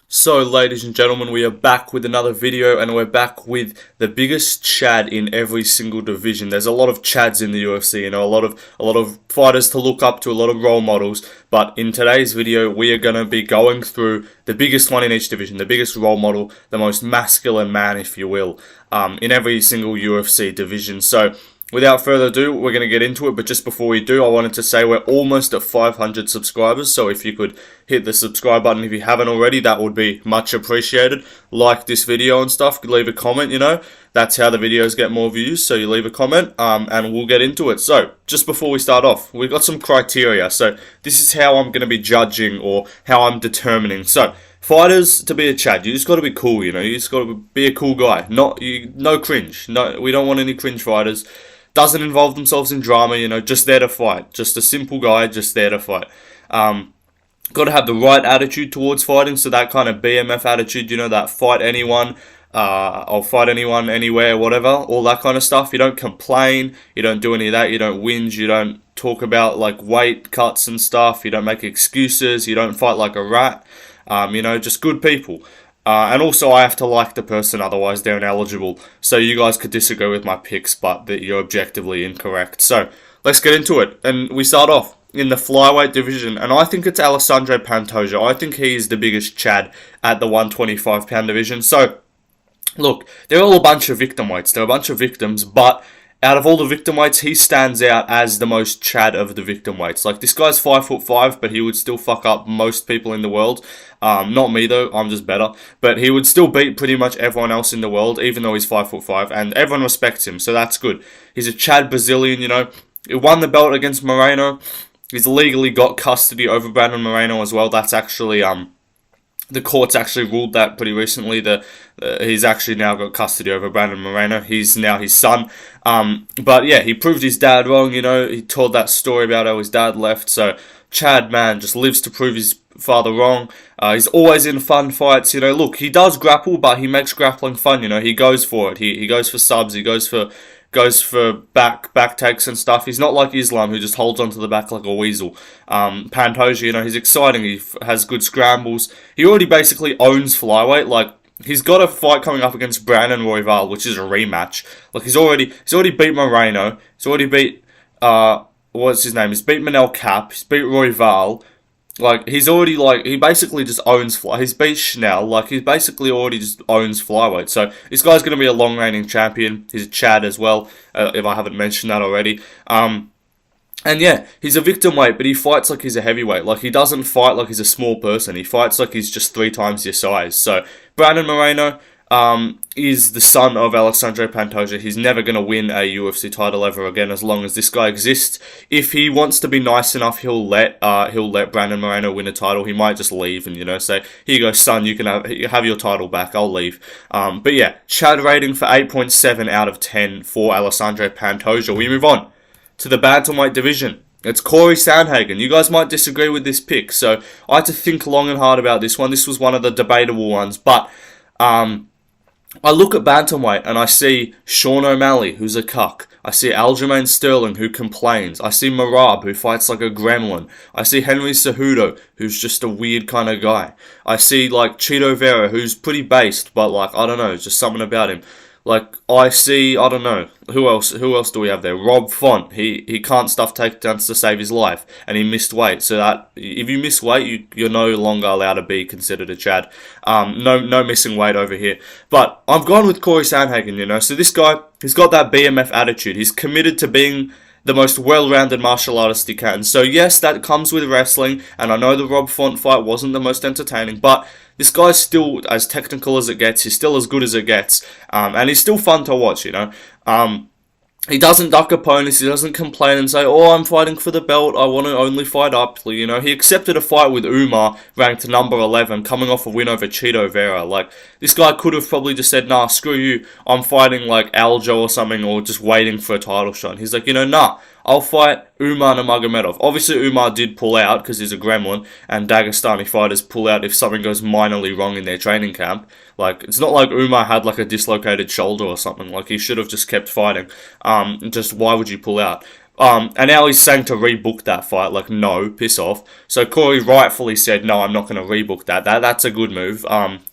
So, ladies and gentlemen, we are back with another video, and we're back with the biggest chad in every single division. There's a lot of chads in the UFC, a lot of fighters to look up to, a lot of role models. But in today's video, we are going to be going through the biggest one in each division, the biggest role model, the most masculine man, if you will, in every single UFC division. So, without further ado, we're going to get into it, but just before we do, I wanted to say we're almost at 500 subscribers, so if you could hit the subscribe button if you haven't already, that would be much appreciated. Like this video and stuff, leave a comment, that's how the videos get more views, so you leave a comment, and we'll get into it. So, just before we start off, we've got some criteria, so this is how I'm going to be judging, or how I'm determining. So, fighters, to be a chad, you just got to be cool, you just got to be a cool guy, no cringe, we don't want any cringe fighters. Doesn't involve themselves in drama, just there to fight. Just a simple guy, just there to fight. Got to have the right attitude towards fighting, so that kind of BMF attitude, that fight anyone, I'll fight anyone, anywhere, whatever, all that kind of stuff. You don't complain, you don't do any of that, you don't whinge, you don't talk about like weight cuts and stuff, you don't make excuses, you don't fight like a rat, just good people. And also, I have to like the person, otherwise they're ineligible. So you guys could disagree with my picks, but that you're objectively incorrect. So let's get into it. And we start off in the Flyweight division, and I think it's Alexandre Pantoja. I think he is the biggest chad at the 125-pound division. So, look, they're all a bunch of victim weights. They're a bunch of victims, but out of all the victim weights, he stands out as the most chad of the victim weights. Like, this guy's 5'5", but he would still fuck up most people in the world. Not me though, I'm just better. But he would still beat pretty much everyone else in the world, even though he's 5'5", and everyone respects him, so that's good. He's a chad Brazilian, He won the belt against Moreno. He's legally got custody over Brandon Moreno as well. That's actually, the courts actually ruled that pretty recently. He's actually now got custody over Brandon Moreno. He's now his son. But yeah, he proved his dad wrong, He told that story about how his dad left. So Chad, man, just lives to prove his father wrong. He's always in fun fights, Look, he does grapple, but he makes grappling fun, He goes for it. He goes for subs. He goes for back takes and stuff. He's not like Islam, who just holds onto the back like a weasel. Pantoja, he's exciting. He has good scrambles. He already basically owns Flyweight. Like, he's got a fight coming up against Brandon Royval, which is a rematch. Like, he's already beat Moreno. He's already beat what's his name? He's beat Manel Cap. He's beat Royval. Like, he basically just owns He's beat Schnell. Like, he basically already just owns Flyweight. So, this guy's going to be a long-reigning champion. He's a chad as well, if I haven't mentioned that already. And yeah, he's a victim weight, but he fights like he's a heavyweight. Like, he doesn't fight like he's a small person. He fights like he's just 3 times your size. So, Brandon Moreno is the son of Alexandre Pantoja. He's never going to win a UFC title ever again as long as this guy exists. If he wants to be nice enough, he'll let Brandon Moreno win a title. He might just leave and, say, here you go, son, you can have your title back, I'll leave. But yeah, chad rating for 8.7 out of 10 for Alexandre Pantoja. We move on to the Bantamweight division. It's Corey Sandhagen. You guys might disagree with this pick, so I had to think long and hard about this one. This was one of the debatable ones, but I look at Bantamweight and I see Sean O'Malley, who's a cuck. I see Aljamain Sterling, who complains. I see Marab, who fights like a gremlin. I see Henry Cejudo, who's just a weird kind of guy. I see, like, Chito Vera, who's pretty based, but, like, I don't know, just something about him. Like, I see, I don't know, who else do we have there? Rob Font, he can't stuff takedowns to save his life, and he missed weight, so that, if you miss weight, you're no longer allowed to be considered a chad. No missing weight over here. But, I've gone with Corey Sandhagen, so this guy, he's got that BMF attitude, he's committed to being the most well-rounded martial artist he can. So yes, that comes with wrestling, and I know the Rob Font fight wasn't the most entertaining, but this guy's still as technical as it gets, he's still as good as it gets, and he's still fun to watch, He doesn't duck opponents, he doesn't complain and say, oh, I'm fighting for the belt, I want to only fight up, He accepted a fight with Umar, ranked number 11, coming off a win over Chito Vera. Like, this guy could have probably just said, nah, screw you, I'm fighting like Aljo or something, or just waiting for a title shot. And he's like, nah, I'll fight Umar Nurmagomedov. Obviously, Umar did pull out because he's a gremlin, and Dagestani fighters pull out if something goes minorly wrong in their training camp. Like, it's not like Umar had like a dislocated shoulder or something. Like, he should have just kept fighting. Just why would you pull out? And now he's saying to rebook that fight. Like, no, piss off. So Corey rightfully said, no, I'm not going to rebook that. That's a good move.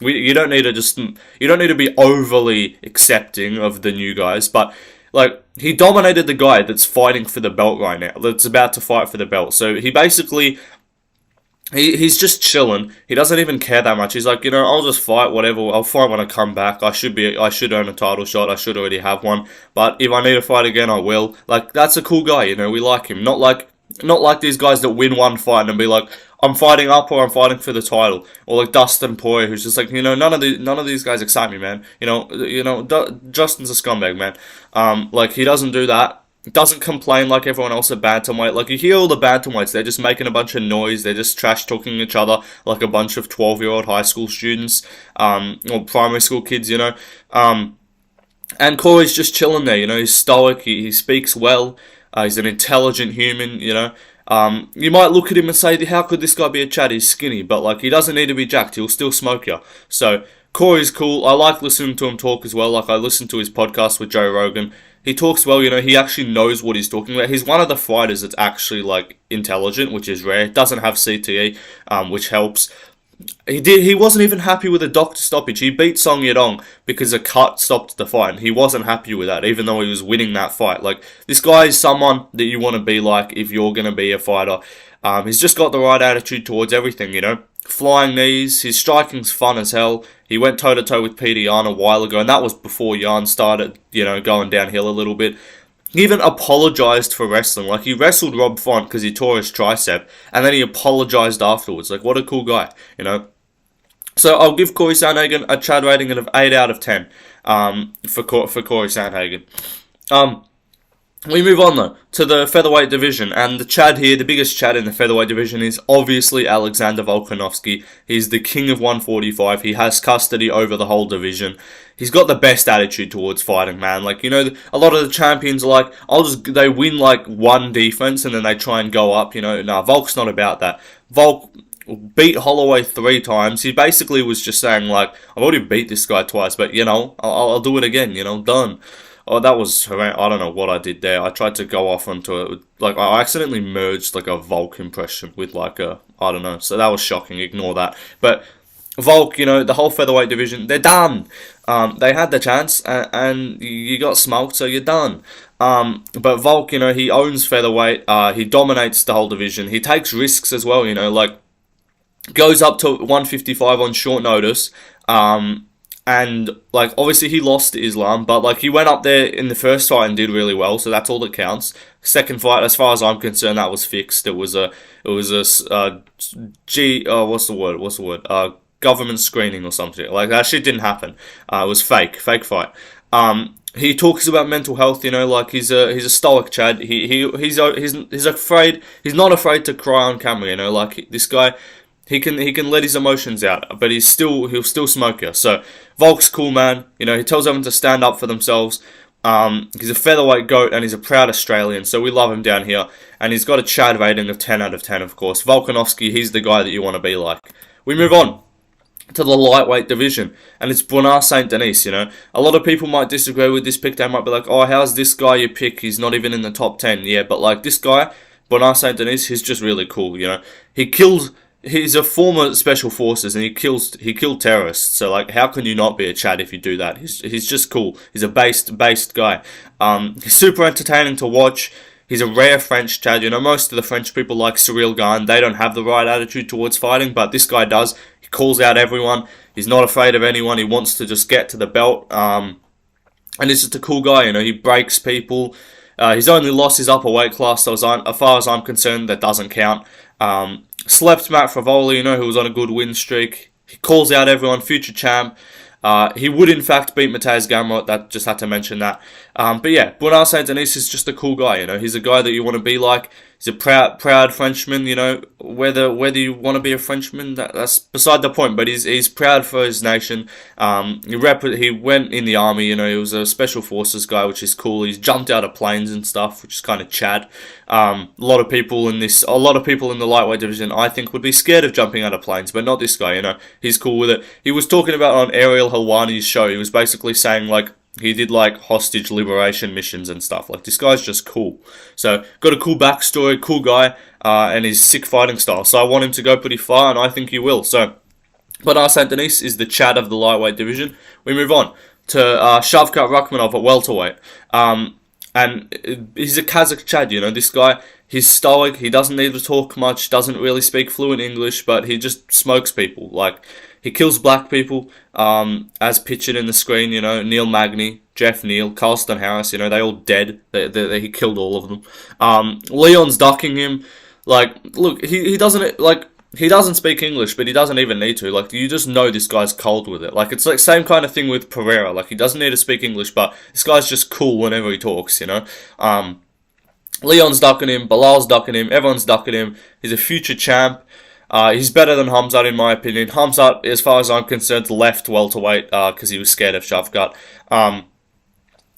You don't need to be overly accepting of the new guys, but like, he dominated the guy that's fighting for the belt right now, that's about to fight for the belt. So he basically, he's just chilling. He doesn't even care that much. He's like, I'll just fight, whatever. I'll fight when I come back. I should earn a title shot. I should already have one. But if I need to fight again, I will. Like, that's a cool guy, we like him. Not like these guys that win one fight and be like, I'm fighting up or I'm fighting for the title. Or like Dustin Poirier, who's just like, none of these guys excite me, man. Justin's a scumbag, man. Like, he doesn't do that. Doesn't complain like everyone else at Bantamweight. Like, you hear all the Bantamweights, they're just making a bunch of noise, they're just trash-talking each other like a bunch of 12-year-old high school students, or primary school kids, And Corey's just chilling there, he's stoic, he speaks well, he's an intelligent human, You might look at him and say, how could this guy be a Chad? He's skinny, but like, he doesn't need to be jacked, he'll still smoke you. So, Corey's cool. I like listening to him talk as well. Like, I listened to his podcast with Joe Rogan. He talks well, he actually knows what he's talking about. He's one of the fighters that's actually, like, intelligent, which is rare. Doesn't have CTE, which helps. He wasn't even happy with the doctor stoppage. He beat Song Yadong because a cut stopped the fight, and he wasn't happy with that, even though he was winning that fight. Like, this guy is someone that you want to be like if you're going to be a fighter. He's just got the right attitude towards everything, Flying knees, his striking's fun as hell. He went toe-to-toe with Peter Yan a while ago, and that was before Yan started, going downhill a little bit. He even apologised for wrestling. Like, he wrestled Rob Font because he tore his tricep, and then he apologised afterwards. Like, what a cool guy, So I'll give Corey Sandhagen a Chad rating of 8 out of 10 for Corey Sandhagen. We move on, though, to the featherweight division, and the Chad here, the biggest Chad in the featherweight division, is obviously Alexander Volkanovski. He's the king of 145. He has custody over the whole division. He's got the best attitude towards fighting, man. Like, a lot of the champions are like, they win, like, one defense, and then they try and go up, Nah, Volk's not about that. Volk beat Holloway 3 times. He basically was just saying, like, I've already beat this guy twice, but, I'll do it again, done. Oh, that was horrendous. I don't know what I did there. I tried to go off onto it. Like, I accidentally merged, like, a Volk impression with, like, I don't know. So that was shocking. Ignore that. But Volk, the whole featherweight division, they're done. They had the chance, and you got smoked, so you're done. But Volk, he owns featherweight. He dominates the whole division. He takes risks as well, like, goes up to 155 on short notice. And, like, obviously he lost to Islam, but, like, he went up there in the first fight and did really well, so that's all that counts. Second fight, as far as I'm concerned, that was fixed. It was a government screening or something. Like, that shit didn't happen. It was fake fight. He talks about mental health, like, he's a stoic Chad. He's not afraid to cry on camera, like, this guy. He can let his emotions out, but he'll still smoke you. So Volk's cool, man. He tells everyone to stand up for themselves. He's a featherweight goat and he's a proud Australian, so we love him down here. And he's got a Chad rating of 10 out of 10, of course. Volkanovski, he's the guy that you want to be like. We move on to the lightweight division, and it's Bernard St. Denis, A lot of people might disagree with this pick. They might be like, oh, how's this guy you pick? He's not even in the top 10. Yeah, but like this guy, Bernard St. Denis, he's just really cool, He's a former special forces and he killed terrorists. So like, how can you not be a Chad if you do that? He's just cool. He's a based guy. He's super entertaining to watch. He's a rare French Chad. Most of the French people like Cyril Gane. They don't have the right attitude towards fighting, but this guy does. He calls out everyone. He's not afraid of anyone. He wants to just get to the belt. And he's just a cool guy. He breaks people. His only loss is upper weight class. So as far as I'm concerned, that doesn't count. Slept Matt Favola, who was on a good win streak. He calls out everyone, future champ. He would in fact beat Mateusz Gamrot, that just had to mention that. But yeah, Bernard St. Denis is just a cool guy, He's a guy that you want to be like. He's a proud Frenchman, Whether you want to be a Frenchman, that's beside the point. But he's proud for his nation. He went in the army, He was a special forces guy, which is cool. He's jumped out of planes and stuff, which is kind of Chad. A lot of people in the lightweight division, I think, would be scared of jumping out of planes, but not this guy. He's cool with it. He was talking about on Ariel Helwani's show. He was basically saying like, He did like hostage liberation missions and stuff. Like, this guy's just cool. So got a cool backstory, cool guy, and his sick fighting style. So I want him to go pretty far, and I think he will. So, but St. Denis is the Chad of the lightweight division. We move on to Shavkat Rakhmonov at welterweight. And he's a Kazakh Chad, you know, this guy. He's stoic, he doesn't need to talk much, doesn't really speak fluent English, but he just smokes people. Like, he kills black people, as pictured in the screen, you know, Neil Magny, Jeff Neal, Carlston Harris, you know, they all dead. He killed all of them. Leon's ducking him. Like, look, he doesn't, like, he doesn't speak English, but he doesn't even need to. Like, you just know this guy's cold with it. Like, it's like same kind of thing with Pereira. Like, he doesn't need to speak English, but this guy's just cool whenever he talks, you know. Leon's ducking him, Bilal's ducking him, everyone's ducking him. He's a future champ. He's better than Hamzat in my opinion. Hamzat, as far as I'm concerned, left welterweight because he was scared of Shavkat.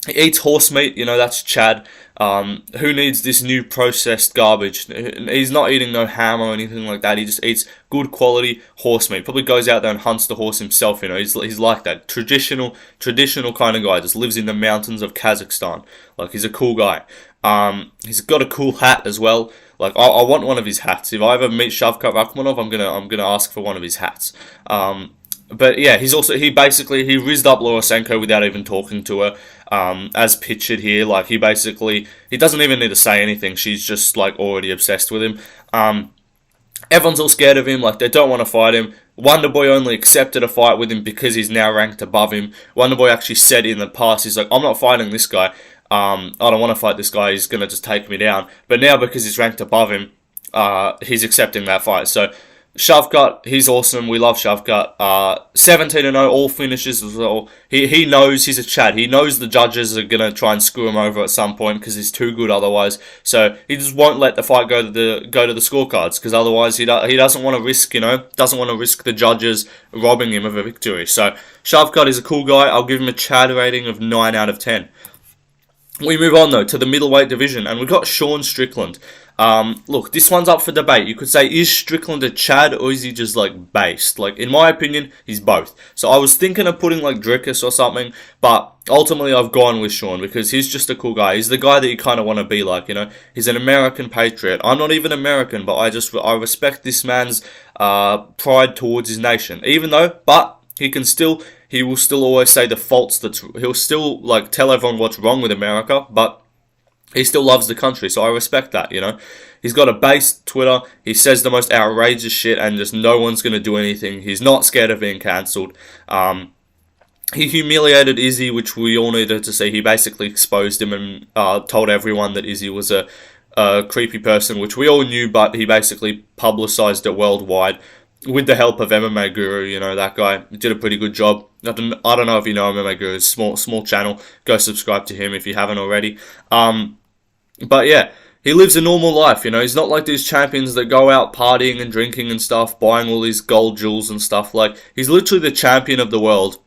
He eats horse meat, you know, that's Chad. Who needs this new processed garbage? He's not eating no ham or anything like that. He just eats good quality horse meat. Probably goes out there and hunts the horse himself, you know. He's like that. Traditional kind of guy. Just lives in the mountains of Kazakhstan. Like, he's a cool guy. He's got a cool hat as well. Like, I want one of his hats. If I ever meet Shavkat Rakhmonov, I'm gonna ask for one of his hats. But yeah, he basically rizzed up Lorosenko without even talking to her, as pictured here. Like, he doesn't even need to say anything. She's just like already obsessed with him. Everyone's all scared of him. Like, they don't want to fight him. Wonderboy only accepted a fight with him because he's now ranked above him. Wonderboy actually said in the past, he's like, I'm not fighting this guy. I don't want to fight this guy. He's gonna just take me down. But now because he's ranked above him, he's accepting that fight. So Shavkat, he's awesome. We love Shavkat. 17-0, all finishes as well. He knows he's a Chad. He knows the judges are gonna try and screw him over at some point because he's too good otherwise. So he just won't let the fight go to the scorecards because otherwise he doesn't want to risk, you know, the judges robbing him of a victory. So Shavkat is a cool guy. I'll give him a Chad rating of 9 out of 10. We move on, though, to the middleweight division, and we've got Sean Strickland. Look, this one's up for debate. You could say, is Strickland a Chad, or is he just, like, based? Like, in my opinion, he's both. So I was thinking of putting, like, Drickus or something, but ultimately I've gone with Sean, because he's just a cool guy. He's the guy that you kind of want to be like, you know? He's an American patriot. I'm not even American, but I respect this man's pride towards his nation. But he will still always say the faults he'll still, like, tell everyone what's wrong with America, but he still loves the country, so I respect that, you know. He's got a base Twitter, he says the most outrageous shit, and just no one's going to do anything. He's not scared of being cancelled. He humiliated Izzy, which we all needed to see. He basically exposed him and told everyone that Izzy was a creepy person, which we all knew, but he basically publicised it worldwide. With the help of MMA Guru, you know, that guy did a pretty good job. I don't know if you know MMA Guru, small channel. Go subscribe to him if you haven't already. But yeah, he lives a normal life, you know. He's not like these champions that go out partying and drinking and stuff, buying all these gold jewels and stuff. Like, he's literally the champion of the world.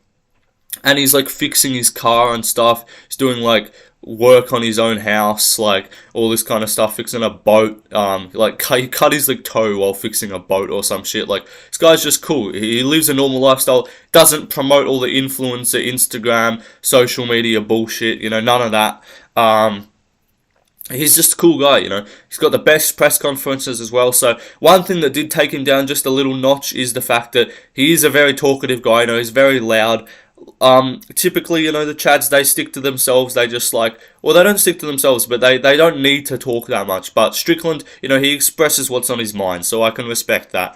And he's, like, fixing his car and stuff. He's doing, like, work on his own house, like, all this kind of stuff, fixing a boat. Like, he cut his, like, toe while fixing a boat or some shit. Like, this guy's just cool. He lives a normal lifestyle, doesn't promote all the influencer, Instagram, social media bullshit, you know, none of that. He's just a cool guy, you know. He's got the best press conferences as well. So one thing that did take him down just a little notch is the fact that he is a very talkative guy, you know, he's very loud. Typically, you know, the Chads, they stick to themselves. They just like, well, they don't stick to themselves, but they don't need to talk that much. But Strickland, you know, he expresses what's on his mind, so I can respect that.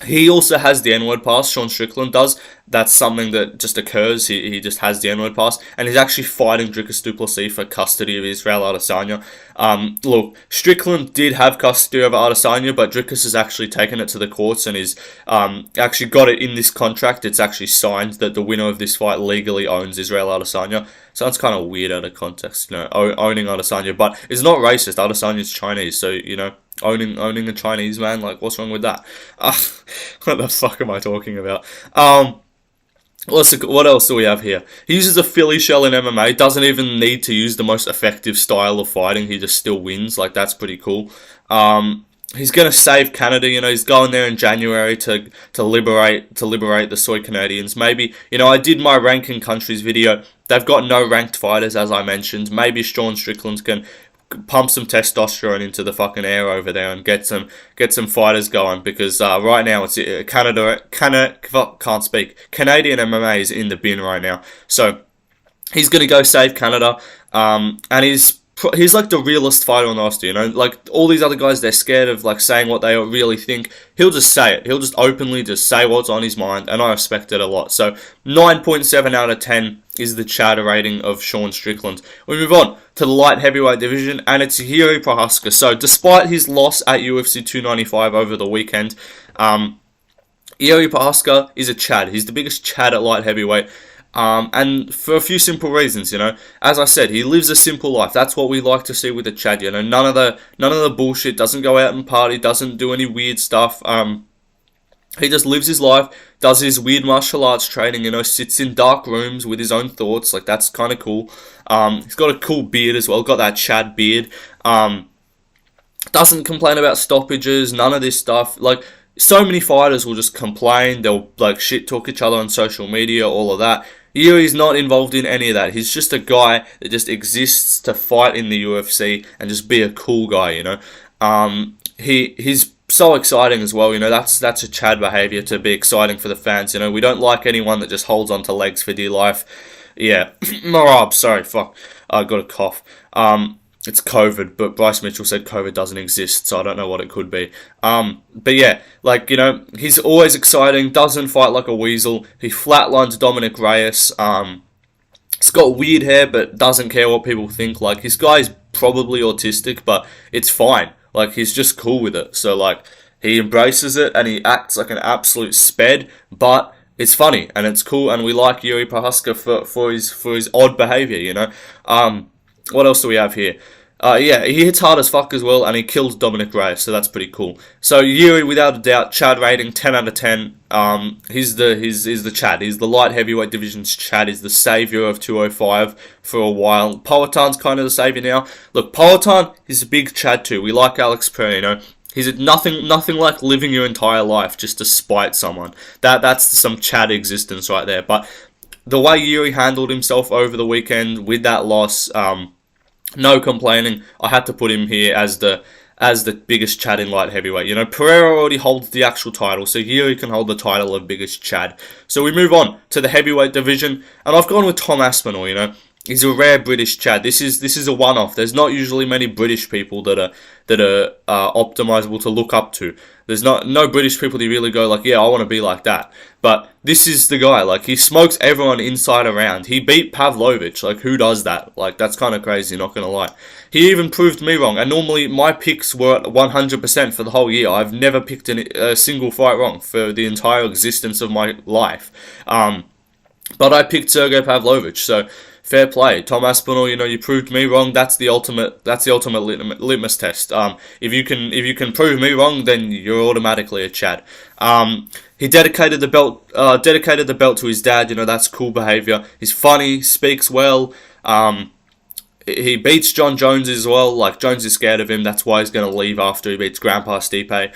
He also has the N-word pass, Sean Strickland does. That's something that just occurs. He just has the N-word pass. And he's actually fighting Dricus du Plessis for custody of Israel Adesanya. Look, Strickland did have custody over Adesanya, but Dricus has actually taken it to the courts and is actually got it in this contract. It's actually signed that the winner of this fight legally owns Israel Adesanya. Sounds kind of weird out of context, you know, owning Adesanya. But it's not racist. Adesanya's Chinese, so, you know, owning a Chinese man, like, what's wrong with that? What the fuck am I talking about? What else do we have here? He uses a Philly shell in MMA, doesn't even need to use the most effective style of fighting, he just still wins, like, that's pretty cool. He's gonna save Canada. You know, he's going there in January to liberate the soy Canadians. Maybe, you know, I did my ranking countries video. They've got no ranked fighters, as I mentioned. Maybe Sean Strickland can pump some testosterone into the fucking air over there and get some fighters going, because right now it's can't speak. Canadian MMA is in the bin right now. So he's gonna go save Canada, and he's like the realest fighter on the roster, you know, like all these other guys, they're scared of like saying what they really think. He'll just say it. He'll just openly just say what's on his mind, and I respect it a lot. So 9.7 out of 10 is the Chad rating of Sean Strickland. We move on to the light heavyweight division, and it's Jiri Prochazka. So despite his loss at UFC 295 over the weekend, Jiri Prochazka is a Chad. He's the biggest Chad at light heavyweight. And for a few simple reasons, you know. As I said, he lives a simple life. That's what we like to see with the Chad, you know. None of the bullshit. Doesn't go out and party. Doesn't do any weird stuff. He just lives his life. Does his weird martial arts training. You know, sits in dark rooms with his own thoughts. Like, that's kind of cool. He's got a cool beard as well. Got that Chad beard. Doesn't complain about stoppages. None of this stuff. Like, so many fighters will just complain. They'll like shit talk each other on social media. All of that. Yuri's not involved in any of that. He's just a guy that just exists to fight in the UFC and just be a cool guy, you know. He's so exciting as well, you know. That's a Chad behaviour, to be exciting for the fans, you know. We don't like anyone that just holds on to legs for dear life. Yeah, Marab, sorry, fuck, I got a cough. It's COVID, but Bryce Mitchell said COVID doesn't exist, so I don't know what it could be. But yeah, like, you know, he's always exciting, doesn't fight like a weasel. He flatlines Dominic Reyes. He's got weird hair, but doesn't care what people think. Like, this guy's probably autistic, but it's fine. Like, he's just cool with it. So, like, he embraces it, and he acts like an absolute sped, but it's funny, and it's cool, and we like Jiri Prochazka for his odd behaviour, you know. What else do we have here? Yeah, he hits hard as fuck as well, and he kills Dominic Reyes, so that's pretty cool. So Jiri, without a doubt, Chad rating 10 out of 10. He's the Chad. He's the light heavyweight division's Chad. He's the saviour of 205 for a while. Poatan's kind of the saviour now. Look, Poatan is a big Chad too. We like Alex Pereira, you know. He's nothing like living your entire life just to spite someone. That's some Chad existence right there. But the way Jiri handled himself over the weekend with that loss, no complaining. I had to put him here as the biggest Chad in light heavyweight. You know, Pereira already holds the actual title, so Jiri can hold the title of biggest Chad. So we move on to the heavyweight division, and I've gone with Tom Aspinall. You know, he's a rare British Chad. This is a one-off. There's not usually many British people that are optimizable to look up to. There's no British people that you really go like, yeah, I want to be like that. But this is the guy. Like, he smokes everyone inside around. He beat Pavlovich. Like, who does that? Like, that's kind of crazy, not going to lie. He even proved me wrong. And normally, my picks were at 100% for the whole year. I've never picked a single fight wrong for the entire existence of my life. But I picked Sergey Pavlovich, so fair play. Tom Aspinall, you know, you proved me wrong. That's the ultimate litmus test. If you can prove me wrong, then you're automatically a Chad. He dedicated the belt to his dad. You know, that's cool behavior. He's funny, speaks well. He beats John Jones as well. Like, Jones is scared of him. That's why he's going to leave after he beats Grandpa Stipe.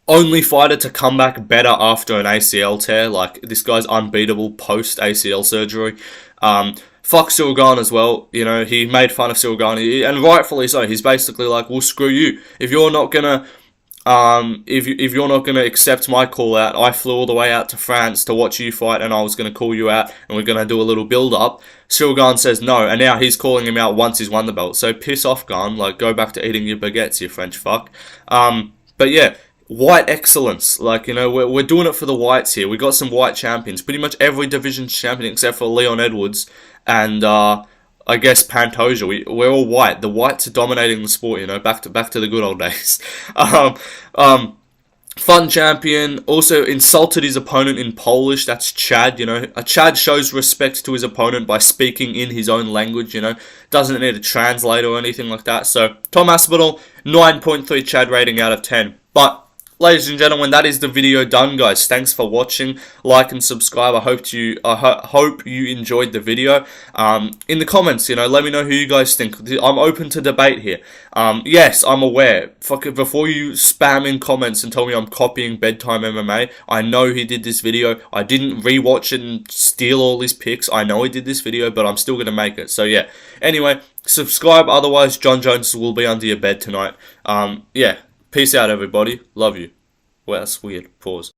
Only fighter to come back better after an ACL tear. Like, this guy's unbeatable post ACL surgery. Fuck Silgan as well. You know, he made fun of Silgan, and rightfully so. He's basically like, well, screw you. If you're not gonna, if you're not gonna accept my call out, I flew all the way out to France to watch you fight, and I was gonna call you out, and we're gonna do a little build up. Silgan says no, and now he's calling him out once he's won the belt. So piss off, Gan. Like, go back to eating your baguettes, you French fuck. But yeah. White excellence, like, you know, we're doing it for the whites here. We got some white champions, pretty much every division's champion except for Leon Edwards and I guess Pantoja. We're all white. The whites are dominating the sport, you know. Back to the good old days. Fun champion, also insulted his opponent in Polish. That's Chad, you know. A Chad shows respect to his opponent by speaking in his own language, you know. Doesn't need a translator or anything like that. So Tom Aspinall, 9.3 Chad rating out of 10, but ladies and gentlemen, that is the video done, guys. Thanks for watching. Like and subscribe. I hope you enjoyed the video. In the comments, let me know who you guys think. I'm open to debate here. Yes, I'm aware. Before you spam in comments and tell me I'm copying Bedtime MMA, I know he did this video. I didn't rewatch it and steal all his picks. I know he did this video, but I'm still gonna make it. So yeah. Anyway, subscribe. Otherwise, John Jones will be under your bed tonight. Yeah. Peace out, everybody. Love you. Well, that's weird. Pause.